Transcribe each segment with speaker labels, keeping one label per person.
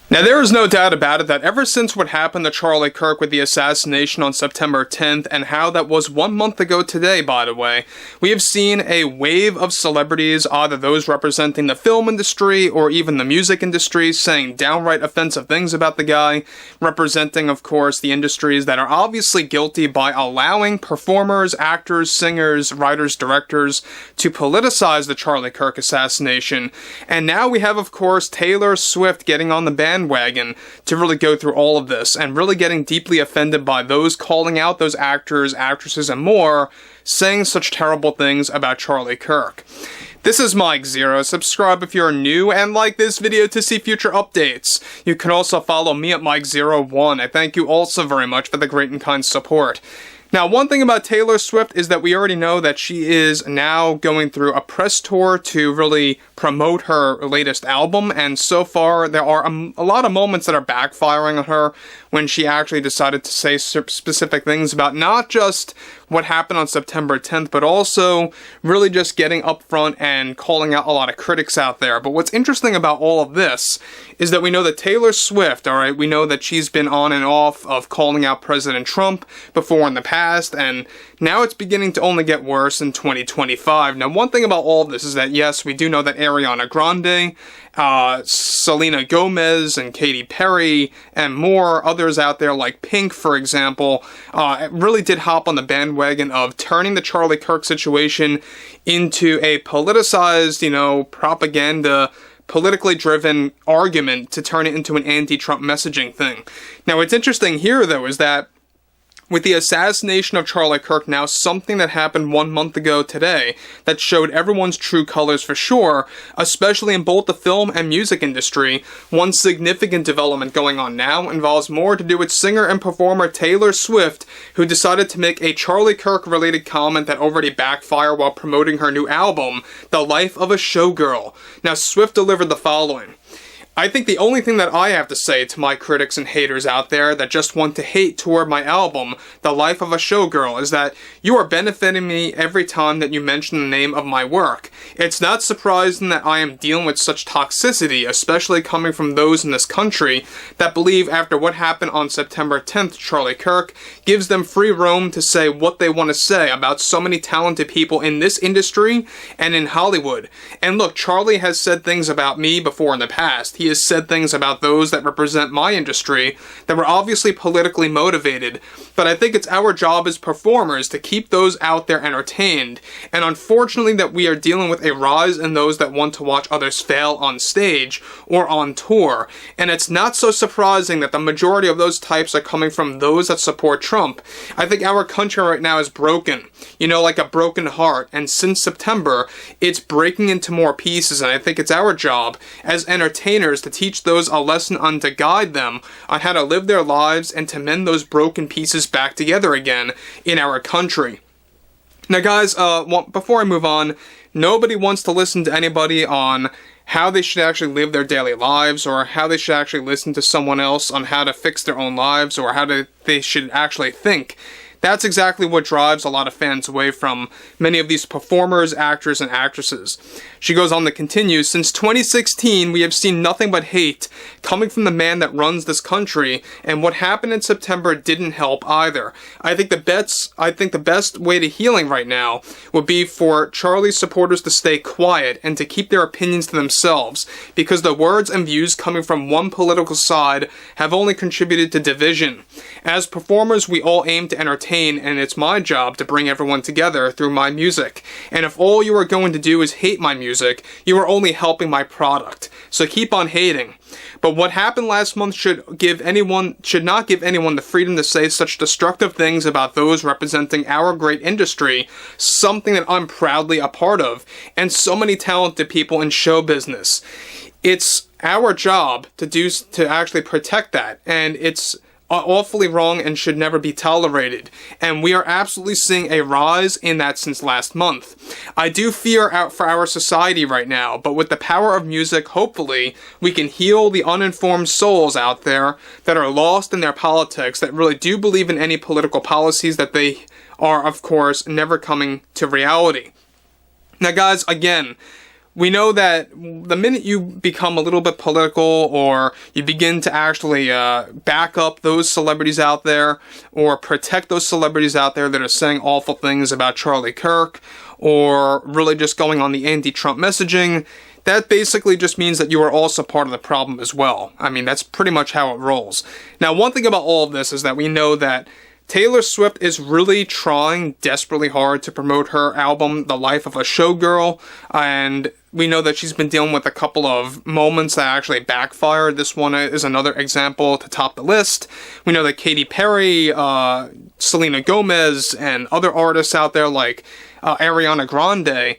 Speaker 1: Now, there is no doubt about it that ever since what happened to Charlie Kirk with the assassination on September 10th, and how that was 1 month ago today, by the way, we have seen a wave of celebrities, either those representing the film industry or even the music industry, saying downright offensive things about the guy, representing, of course, the industries that are obviously guilty by allowing performers, actors, singers, writers, directors to politicize the Charlie Kirk assassination. And now we have, of course, Taylor Swift getting on the bandwagon to really go through all of this and really getting deeply offended by those calling out those actors, actresses, and more, saying such terrible things about Charlie Kirk. This is Mike Zero. Subscribe if you're new and like this video to see future updates. You can also follow me at Mike01. I thank you also very much for the great and kind support. Now, one thing about Taylor Swift is that we already know that she is now going through a press tour to really promote her latest album, and so far there are a lot of moments that are backfiring on her when she actually decided to say specific things about not just what happened on September 10th, but also really just getting up front and calling out a lot of critics out there. But what's interesting about all of this is that we know that Taylor Swift, alright, we know that she's been on and off of calling out President Trump before in the past, and now it's beginning to only get worse in 2025. Now, one thing about all of this is that, yes, we do know that Ariana Grande, Selena Gomez, and Katy Perry, and more others out there like Pink, for example, really did hop on the bandwagon of turning the Charlie Kirk situation into a politicized, propaganda, politically driven argument to turn it into an anti-Trump messaging thing. Now, what's interesting here, though, is that with the assassination of Charlie Kirk, now something that happened 1 month ago today that showed everyone's true colors for sure, especially in both the film and music industry, one significant development going on now involves more to do with singer and performer Taylor Swift, who decided to make a Charlie Kirk related comment that already backfired while promoting her new album, The Life of a Showgirl. Now, Swift delivered the following: I think the only thing that I have to say to my critics and haters out there that just want to hate toward my album, The Life of a Showgirl, is that you are benefiting me every time that you mention the name of my work. It's not surprising that I am dealing with such toxicity, especially coming from those in this country that believe after what happened on September 10th, Charlie Kirk gives them free roam to say what they want to say about so many talented people in this industry and in Hollywood. And look, Charlie has said things about me before in the past. He has said things about those that represent my industry that were obviously politically motivated, but I think it's our job as performers to keep those out there entertained, and unfortunately that we are dealing with a rise in those that want to watch others fail on stage or on tour, and it's not so surprising that the majority of those types are coming from those that support Trump. I think our country right now is broken, like a broken heart, and since September, it's breaking into more pieces, and I think it's our job as entertainers to teach those a lesson on to guide them on how to live their lives and to mend those broken pieces back together again in our country. Now, guys, before I move on, nobody wants to listen to anybody on how they should actually live their daily lives, or how they should actually listen to someone else on how to fix their own lives, or how they should actually think. That's exactly what drives a lot of fans away from many of these performers, actors, and actresses. She goes on to continue, since 2016, we have seen nothing but hate coming from the man that runs this country, and what happened in September didn't help either. I think the best way to healing right now would be for Charlie's supporters to stay quiet and to keep their opinions to themselves, because the words and views coming from one political side have only contributed to division. As performers, we all aim to entertain, and it's my job to bring everyone together through my music. And if all you are going to do is hate my music, you are only helping my product. So keep on hating. But what happened last month should not give anyone the freedom to say such destructive things about those representing our great industry, something that I'm proudly a part of, and so many talented people in show business. It's our job to actually protect that, and it's awfully wrong and should never be tolerated, and we are absolutely seeing a rise in that since last month. I do fear for our society right now, but with the power of music, hopefully, we can heal the uninformed souls out there that are lost in their politics, that really do believe in any political policies that they are, of course, never coming to reality. Now, guys, again, we know that the minute you become a little bit political, or you begin to actually back up those celebrities out there, or protect those celebrities out there that are saying awful things about Charlie Kirk, or really just going on the anti-Trump messaging, that basically just means that you are also part of the problem as well. I mean, that's pretty much how it rolls. Now, one thing about all of this is that we know that Taylor Swift is really trying desperately hard to promote her album, The Life of a Showgirl, and we know that she's been dealing with a couple of moments that actually backfired. This one is another example to top the list. We know that Katy Perry, Selena Gomez, and other artists out there like Ariana Grande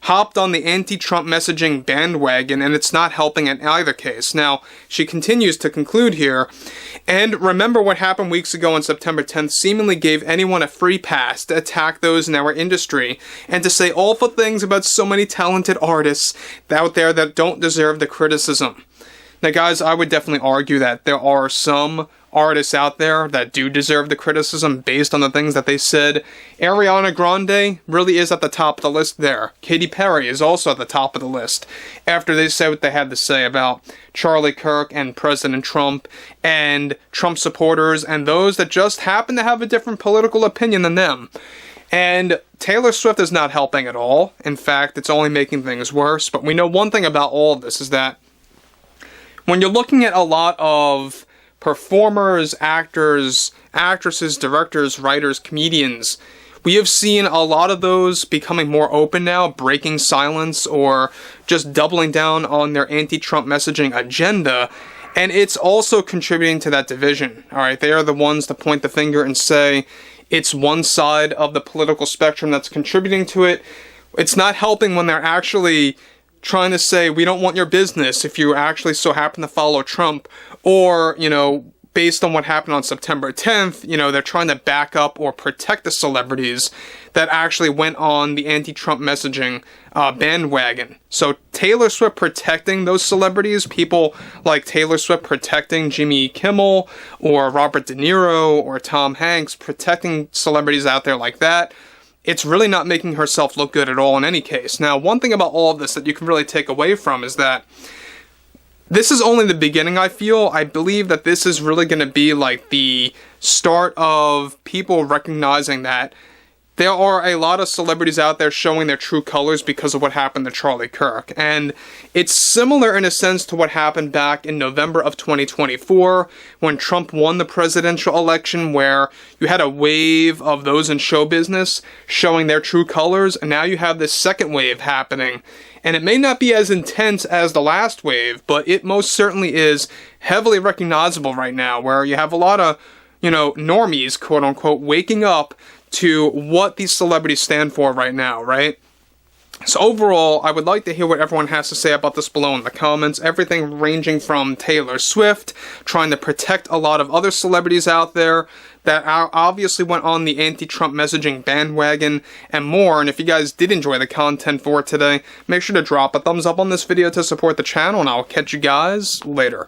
Speaker 1: hopped on the anti-Trump messaging bandwagon, and it's not helping in either case. Now, she continues to conclude here, and remember what happened weeks ago on September 10th seemingly gave anyone a free pass to attack those in our industry, and to say awful things about so many talented artists out there that don't deserve the criticism. Now, guys, I would definitely argue that there are some artists out there that do deserve the criticism based on the things that they said. Ariana Grande really is at the top of the list there. Katy Perry is also at the top of the list after they said what they had to say about Charlie Kirk and President Trump and Trump supporters and those that just happen to have a different political opinion than them. And Taylor Swift is not helping at all. In fact, it's only making things worse. But we know one thing about all of this is that when you're looking at a lot of performers, actors, actresses, directors, writers, comedians, we have seen a lot of those becoming more open now, breaking silence, or just doubling down on their anti-Trump messaging agenda, and it's also contributing to that division. Alright, they are the ones to point the finger and say it's one side of the political spectrum that's contributing to it. It's not helping when they're actually trying to say, we don't want your business if you actually so happen to follow Trump, or, you know, based on what happened on September 10th, you know, they're trying to back up or protect the celebrities that actually went on the anti-Trump messaging bandwagon. So Taylor Swift protecting those celebrities, people like Taylor Swift protecting Jimmy Kimmel, or Robert De Niro, or Tom Hanks, protecting celebrities out there like that, it's really not making herself look good at all in any case. Now, one thing about all of this that you can really take away from is that this is only the beginning, I feel. I believe that this is really going to be like the start of people recognizing that there are a lot of celebrities out there showing their true colors because of what happened to Charlie Kirk. And it's similar in a sense to what happened back in November of 2024 when Trump won the presidential election, where you had a wave of those in show business showing their true colors, and now you have this second wave happening. And it may not be as intense as the last wave, but it most certainly is heavily recognizable right now, where you have a lot of, you know, normies, quote unquote, waking up to what these celebrities stand for right now, right? So overall, I would like to hear what everyone has to say about this below in the comments. Everything ranging from Taylor Swift, trying to protect a lot of other celebrities out there that obviously went on the anti-Trump messaging bandwagon, and more. And if you guys did enjoy the content for today, make sure to drop a thumbs up on this video to support the channel, and I'll catch you guys later.